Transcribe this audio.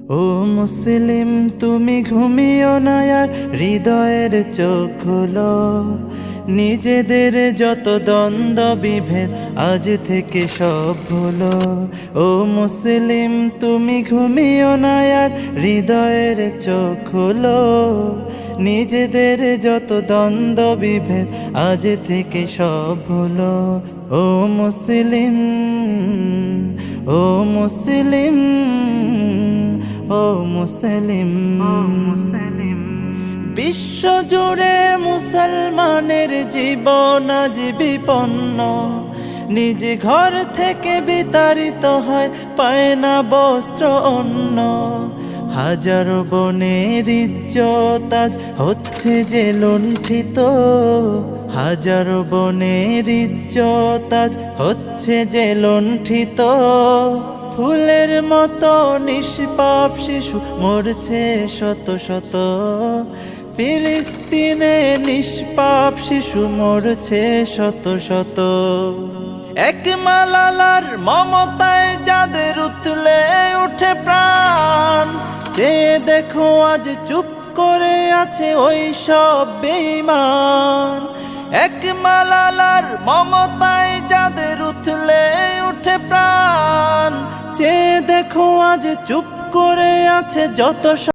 ও মুসলিম তুমি ঘুমিও না আর হৃদয়ের চোখ খুলো। নিজেদের যত দ্বন্দ্ব বিভেদ আজ থেকে সব ভুলো। ও মুসলিম তুমি ঘুমিও না আর হৃদয়ের চোখ খুলো। নিজেদের যত দ্বন্দ্ব বিভেদ আজ থেকে সব ভুলো। ও মুসলিম, ও মুসলিম, ও মুসলিম, ও মুসলিম। বিশ্ব জুড়ে মুসলমানের জীবন আজ বিপন্ন। নিজ ঘর থেকে বিতাড়িত হয়, পায় না বস্ত্র অন্ন। হাজারো বনের ইজ্জত আজ হচ্ছে যে লুণ্ঠিত। হাজারো বনের ইজ্জত আজ হচ্ছে যে লুণ্ঠিত। ফুলের মতো নিষ্পাপ শিশু মরছে শত শত। ফিলিস্তিনে নিষ্পাপ শিশু মরছে শত শত। এক মালালার মমতায় যাদের উতলে উঠে প্রাণ, যে দেখো আজ চুপ করে আছে ওই সব বেঈমান। এক মালালার মমতায় যাদের উতলে উঠে প্রাণ, যে দেখো আজ চুপ করে আছে যত